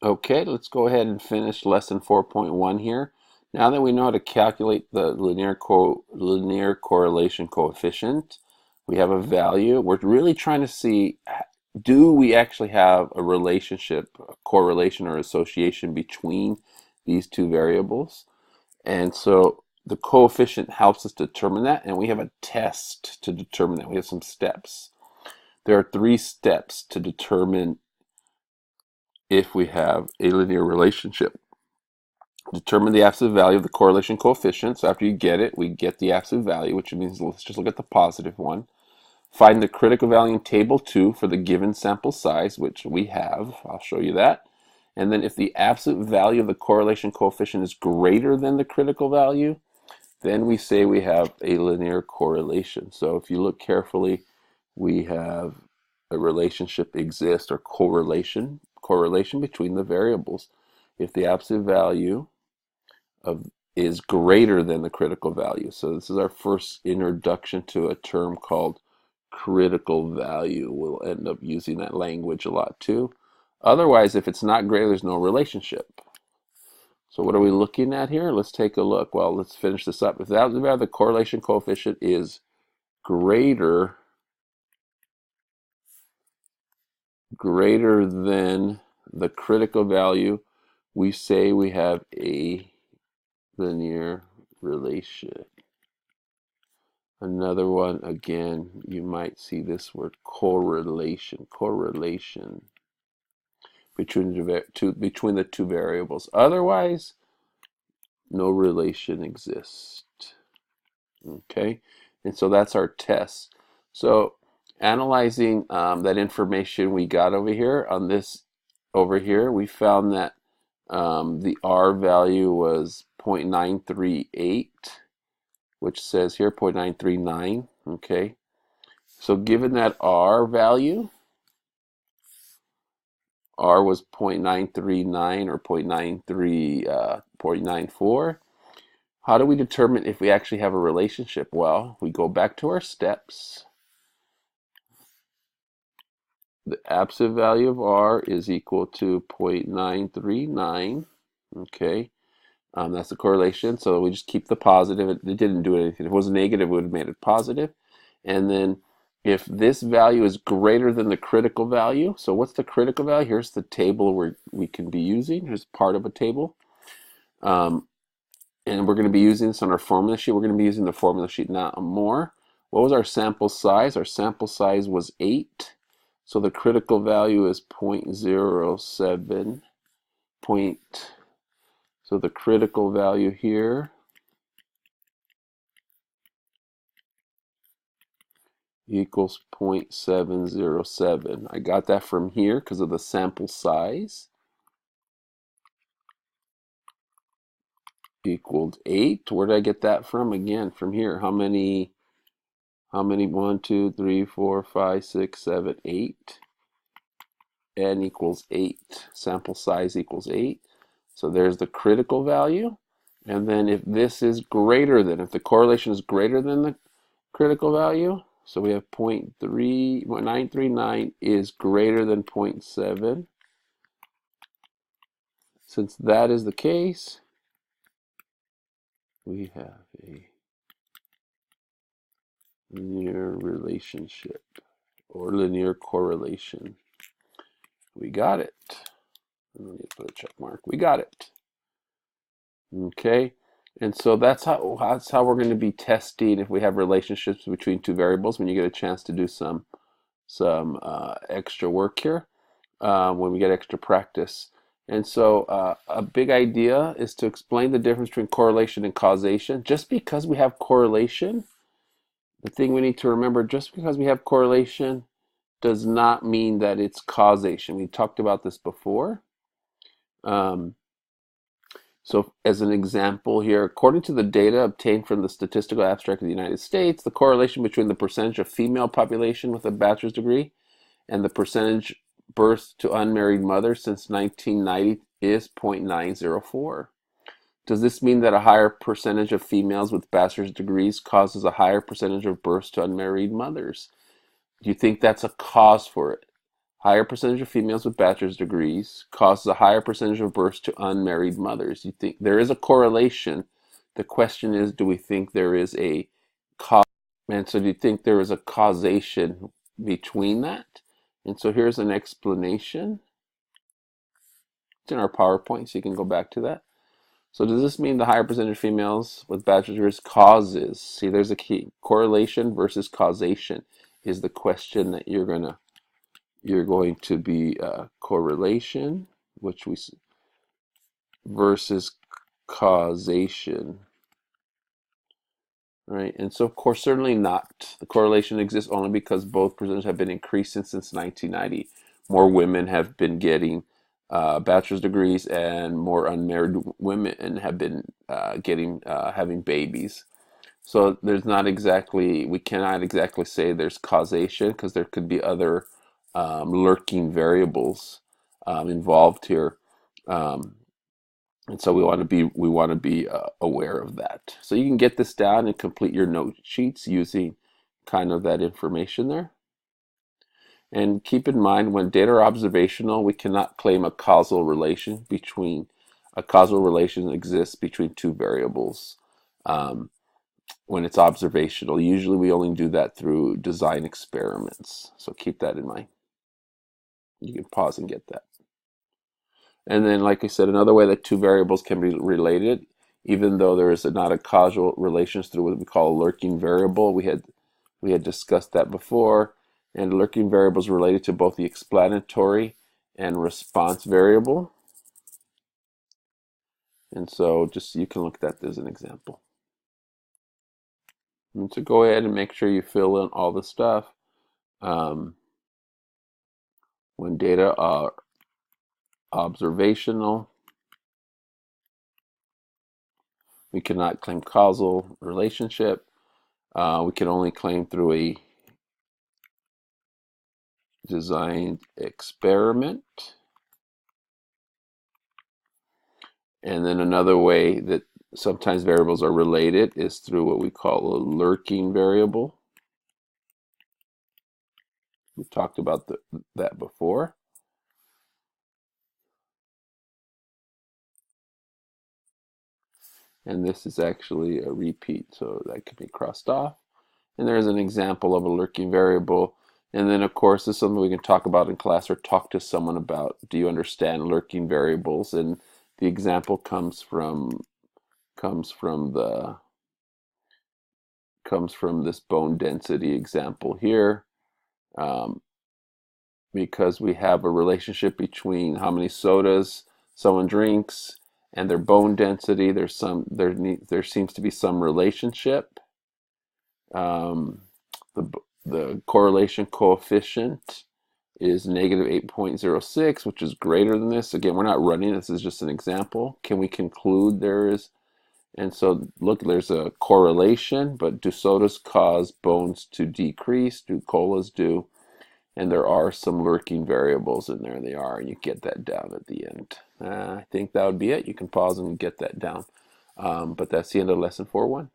Okay, let's go ahead and finish lesson 4.1 here. Now that we know how to calculate the linear correlation coefficient, we have a value. We're really trying to see, do we actually have a relationship, a correlation or association between these two variables? And so the coefficient helps us determine that, and we have a test to determine that. We have some steps. There are three steps to determine if we have a linear relationship. Determine the absolute value of the correlation coefficient. So after you get it, we get the absolute value, which means let's just look at the positive one. Find the critical value in table 2 for the given sample size, which we have. I'll show you that. And then if the absolute value of the correlation coefficient is greater than the critical value, then we say we have a linear correlation. So if you look carefully, we have a relationship exists or correlation between the variables. If the absolute value of is greater than the critical value. So this is our first introduction to a term called critical value. We'll end up using that language a lot too. Otherwise, if it's not greater, there's no relationship. So what are we looking at here? Let's take a look. Well, let's finish this up. If the correlation coefficient is greater than the critical value, we say we have a linear relation. Another one, again, you might see this word correlation between the two variables. Otherwise, no relation exists. Okay, and so that's our test. So analyzing that information we got over here on this over here, we found that the R value was 0.938, which says here 0.939. Okay, so given that R value, R was 0.939 or 0.94. How do we determine if we actually have a relationship? Well, we go back to our steps. The absolute value of R is equal to 0.939. Okay, that's the correlation. So we just keep the positive. It didn't do anything. If it was negative, it would have made it positive. And then if this value is greater than the critical value, so what's the critical value? Here's the table where we can be using. Here's part of a table. And we're going to be using this on our formula sheet. We're going to be using the formula sheet now more. What was our sample size? Our sample size was 8. So the critical value is 0.07. So the critical value here equals 0.707. I got that from here because of the sample size equaled 8. Where did I get that from? Again, from here. How many? 1, 2, 3, 4, 5, 6, 7, 8. N equals 8. Sample size equals 8. So there's the critical value. And then if this is greater than, if the correlation is greater than the critical value, so we have 0.939 is greater than 0.7. Since that is the case, we have a linear relationship or linear correlation. We got it. Let me put a check mark. We got it. Okay, and so that's how we're going to be testing if we have relationships between two variables. When you get a chance to do some extra work here, when we get extra practice. And so a big idea is to explain the difference between correlation and causation. Just because we have correlation, the thing we need to remember, just because we have correlation does not mean that it's causation. We talked about this before. So as an example here, according to the data obtained from the Statistical Abstract of the United States, the correlation between the percentage of female population with a bachelor's degree and the percentage births to unmarried mothers since 1990 is 0.904. Does this mean that a higher percentage of females with bachelor's degrees causes a higher percentage of births to unmarried mothers? Do you think that's a cause for it? higher percentage of females with bachelor's degrees causes a higher percentage of births to unmarried mothers. You think there is a correlation. The question is, do we think there is a cause? And so do you think there is a causation between that? And so here's an explanation. It's in our PowerPoint, so you can go back to that. So does this mean the higher percentage of females with bachelor's degrees causes? See, there's a key. Correlation versus causation is the question that you're going to be correlation, which we versus causation, right? And so, of course, certainly not. The correlation exists only because both percentages have been increasing since 1990. More women have been getting bachelor's degrees, and more unmarried women have been having babies. So there's not exactly, we cannot exactly say there's causation, because there could be other lurking variables involved here. And so we want to be aware of that. So you can get this down and complete your note sheets using kind of that information there. And keep in mind, when data are observational, we cannot claim a causal relation exists between two variables when it's observational. Usually we only do that through design experiments. So keep that in mind. You can pause and get that. And then, like I said, another way that two variables can be related, even though there is not a causal relation through what we call a lurking variable. We had discussed that before. And lurking variables related to both the explanatory and response variable. And so just you can look at that as an example. And so go ahead and make sure you fill in all the stuff. When data are observational, we cannot claim causal relationship. We can only claim through a designed experiment. And then another way that sometimes variables are related is through what we call a lurking variable. We talked about that before. And this is actually a repeat, so that can be crossed off. And there's an example of a lurking variable. And then, of course, this is something we can talk about in class or talk to someone about. Do you understand lurking variables? And the example comes from this bone density example here, because we have a relationship between how many sodas someone drinks and their bone density. There seems to be some relationship. The correlation coefficient is negative 8.06, which is greater than this. Again, we're not running, this is just an example. Can we conclude there is? And so look, there's a correlation, but do sodas cause bones to decrease? Do colas do? And there are some lurking variables in there. They are, and you get that down at the end. I think that would be it. You can pause and get that down. But that's the end of lesson 4.1.